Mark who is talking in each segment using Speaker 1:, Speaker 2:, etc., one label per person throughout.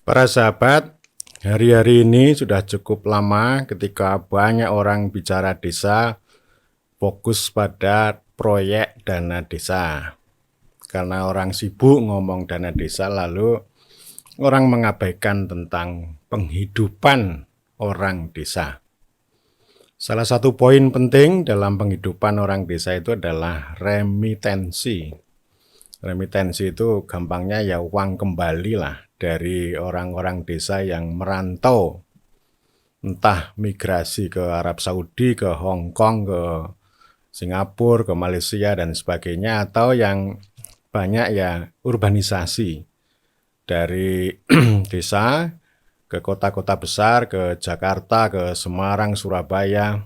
Speaker 1: Para sahabat, hari-hari ini sudah cukup lama ketika banyak orang bicara desa fokus pada proyek dana desa. Karena orang sibuk ngomong dana desa, lalu orang mengabaikan tentang penghidupan orang desa. Salah satu poin penting dalam penghidupan orang desa itu adalah remitensi. Remitensi itu gampangnya ya uang kembali lah dari orang-orang desa yang merantau, entah migrasi ke Arab Saudi, ke Hong Kong, ke Singapura, ke Malaysia dan sebagainya, atau yang banyak ya urbanisasi dari desa ke kota-kota besar, ke Jakarta, ke Semarang, Surabaya,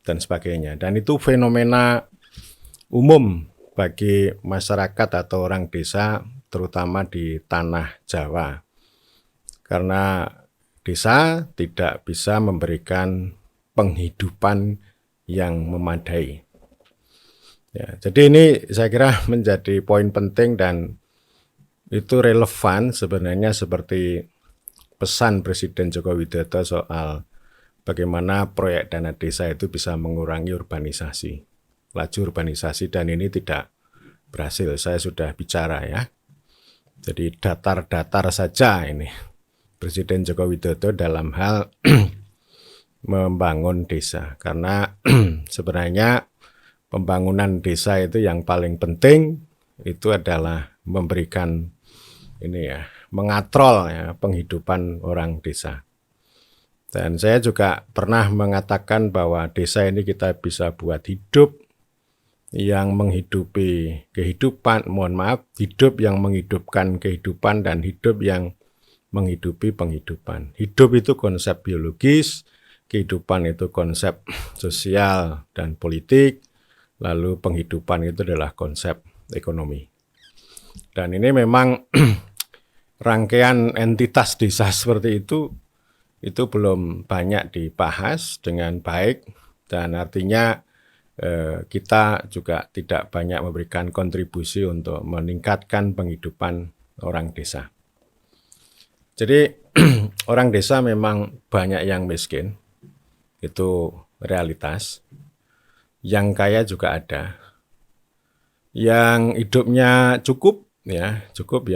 Speaker 1: dan sebagainya. Dan itu fenomena umum bagi masyarakat atau orang desa, terutama di tanah Jawa. Karena desa tidak bisa memberikan penghidupan yang memadai. Ya, jadi ini saya kira menjadi poin penting dan itu relevan sebenarnya seperti pesan Presiden Joko Widodo soal bagaimana proyek dana desa itu bisa mengurangi urbanisasi, laju urbanisasi, dan ini tidak berhasil. Saya sudah bicara ya. Jadi datar-datar saja ini Presiden Joko Widodo dalam hal membangun desa. Karena sebenarnya pembangunan desa itu yang paling penting itu adalah memberikan ini ya, mengatrol ya penghidupan orang desa. Dan saya juga pernah mengatakan bahwa desa ini kita bisa buat hidup yang menghidupi kehidupan, hidup yang menghidupkan kehidupan dan hidup yang menghidupi penghidupan. Hidup itu konsep biologis, kehidupan itu konsep sosial dan politik, lalu penghidupan itu adalah konsep ekonomi. Dan ini memang rangkaian entitas desa seperti itu belum banyak dibahas dengan baik, dan artinya kita juga tidak banyak memberikan kontribusi untuk meningkatkan penghidupan orang desa. Jadi orang desa memang banyak yang miskin, itu realitas. Yang kaya juga ada. Yang hidupnya cukup ya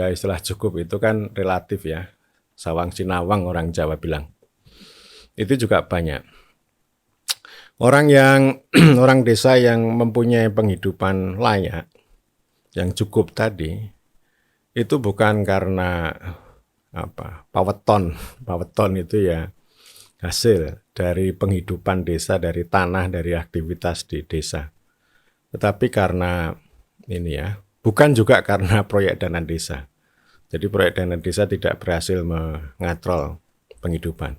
Speaker 1: istilah cukup itu kan relatif ya. Sawang sinawang orang Jawa bilang. Itu juga banyak. Orang desa yang mempunyai penghidupan layak, yang cukup tadi, itu bukan karena paweton itu ya hasil dari penghidupan desa, dari tanah, dari aktivitas di desa. Tetapi karena ini ya, bukan juga karena proyek dana desa. Jadi proyek dana desa tidak berhasil mengatrol penghidupan.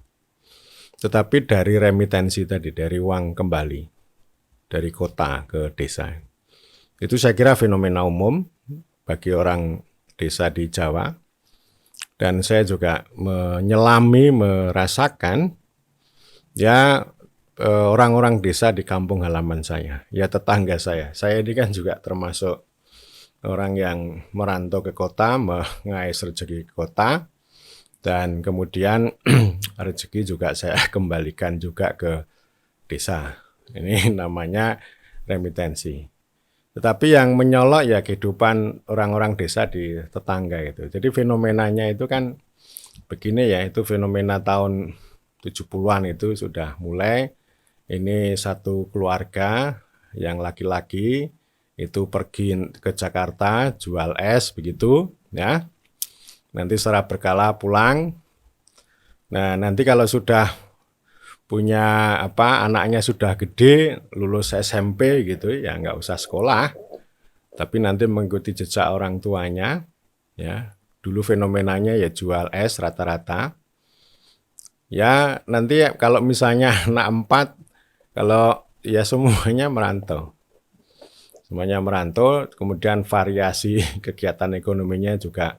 Speaker 1: Tetapi dari remitensi tadi, dari uang kembali, dari kota ke desa. Itu saya kira fenomena umum bagi orang desa di Jawa. Dan saya juga menyelami, merasakan ya orang-orang desa di kampung halaman saya, ya tetangga saya. Saya ini kan juga termasuk orang yang merantau ke kota, mengais rezeki ke kota, dan kemudian rezeki juga saya kembalikan juga ke desa. Ini namanya remitensi. Tetapi yang menyolok ya kehidupan orang-orang desa di tetangga itu. Jadi fenomenanya itu kan begini ya, itu fenomena tahun 70-an itu sudah mulai. Ini satu keluarga yang laki-laki itu pergi ke Jakarta jual es begitu ya. Nanti secara berkala pulang. Nah, nanti kalau sudah punya anaknya sudah gede, lulus SMP gitu ya, nggak usah sekolah, tapi nanti mengikuti jejak orang tuanya ya. Dulu fenomenanya ya jual es rata-rata. Ya nanti kalau misalnya anak 4, kalau ya semuanya merantau. Semuanya merantau, kemudian variasi kegiatan ekonominya juga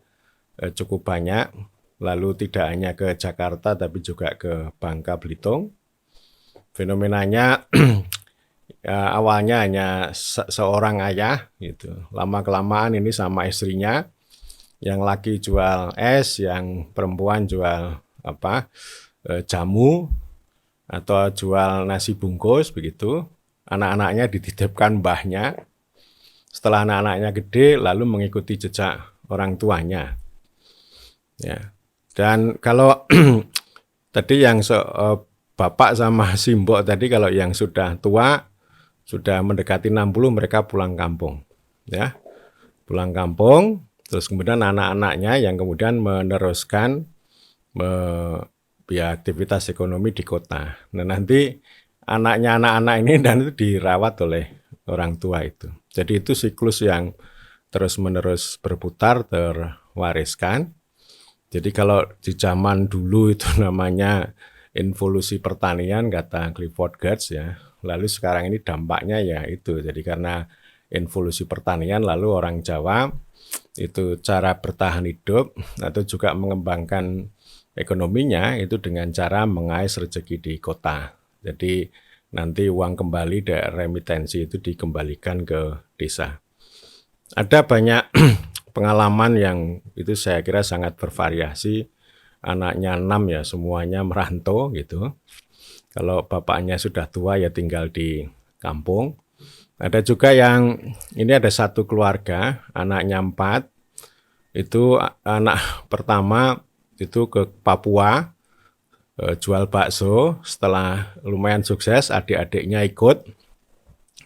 Speaker 1: cukup banyak, lalu tidak hanya ke Jakarta tapi juga ke Bangka Belitung. Fenomenanya awalnya hanya seorang ayah gitu. Lama-kelamaan ini sama istrinya Yang laki jual es, yang perempuan jual jamu atau jual nasi bungkus begitu. Anak-anaknya dititipkan mbahnya. Setelah anak-anaknya gede, lalu mengikuti jejak orang tuanya. Ya. Dan kalau tadi yang bapak sama simbok tadi, kalau yang sudah tua, sudah mendekati 60, mereka pulang kampung. Ya, pulang kampung, terus kemudian anak-anaknya yang kemudian meneruskan aktivitas ekonomi di kota. Nah, nanti anaknya anak-anak ini dan itu dirawat oleh orang tua itu. Jadi itu siklus yang terus-menerus berputar, terwariskan. Jadi kalau di zaman dulu itu namanya involusi pertanian, kata Clifford Geertz ya. Lalu sekarang ini dampaknya ya itu. Jadi karena involusi pertanian, lalu orang Jawa itu cara bertahan hidup atau juga mengembangkan ekonominya itu dengan cara mengais rezeki di kota. Jadi nanti uang kembali dari remitensi itu dikembalikan ke desa. Ada banyak pengalaman yang itu saya kira sangat bervariasi. Anaknya 6 ya, semuanya merantau gitu. Kalau bapaknya sudah tua ya tinggal di kampung. Ada juga yang, ini ada satu keluarga, anaknya 4. Itu anak pertama itu ke Papua, jual bakso. Setelah lumayan sukses, adik-adiknya ikut.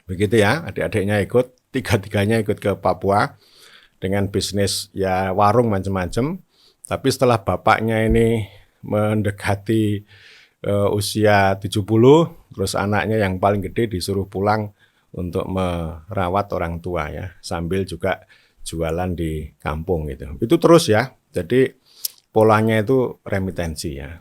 Speaker 1: Begitu ya, adik-adiknya ikut, tiga-tiganya ikut ke Papua dengan bisnis ya warung macam-macam. Tapi setelah bapaknya ini mendekati usia 70, terus anaknya yang paling gede disuruh pulang untuk merawat orang tua ya, sambil juga jualan di kampung gitu. Itu terus ya, jadi polanya itu remitensi ya.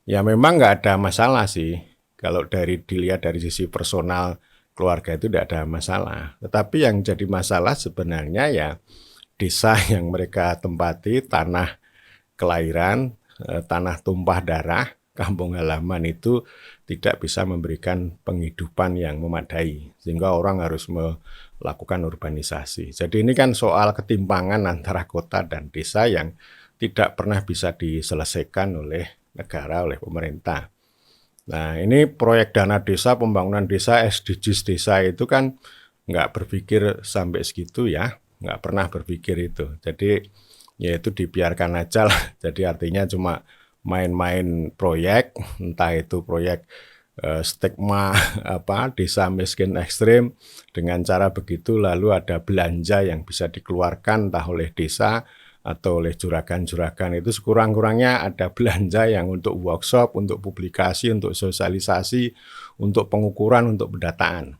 Speaker 1: Ya memang nggak ada masalah sih, kalau dilihat dari sisi personal keluarga itu tidak ada masalah. Tetapi yang jadi masalah sebenarnya ya desa yang mereka tempati, tanah kelahiran, tanah tumpah darah, kampung halaman itu tidak bisa memberikan penghidupan yang memadai, sehingga orang harus melakukan urbanisasi. Jadi ini kan soal ketimpangan antara kota dan desa yang tidak pernah bisa diselesaikan oleh negara, oleh pemerintah. Nah ini proyek dana desa, pembangunan desa, SDGs desa itu kan nggak berpikir sampai segitu ya, nggak pernah berpikir itu. Jadi ya itu dibiarkan aja lah. Jadi artinya cuma main-main proyek, entah itu proyek stigma desa miskin ekstrim, dengan cara begitu lalu ada belanja yang bisa dikeluarkan entah oleh desa atau oleh juragan-juragan. Itu sekurang-kurangnya ada belanja yang untuk workshop, untuk publikasi, untuk sosialisasi, untuk pengukuran, untuk pendataan.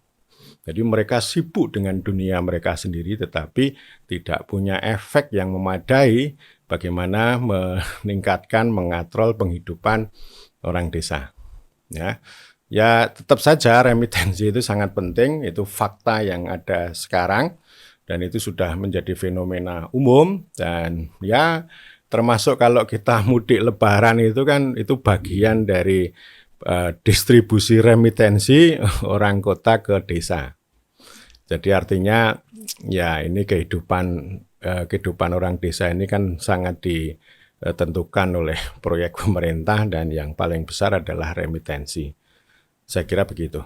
Speaker 1: Jadi mereka sibuk dengan dunia mereka sendiri tetapi tidak punya efek yang memadai bagaimana meningkatkan, mengatrol penghidupan orang desa. Ya tetap saja remitensi itu sangat penting, itu fakta yang ada sekarang dan itu sudah menjadi fenomena umum. Dan ya termasuk kalau kita mudik lebaran itu kan itu bagian dari distribusi remitensi orang kota ke desa. Jadi artinya ya ini kehidupan orang desa ini kan sangat ditentukan oleh proyek pemerintah dan yang paling besar adalah remitensi. Saya kira begitu.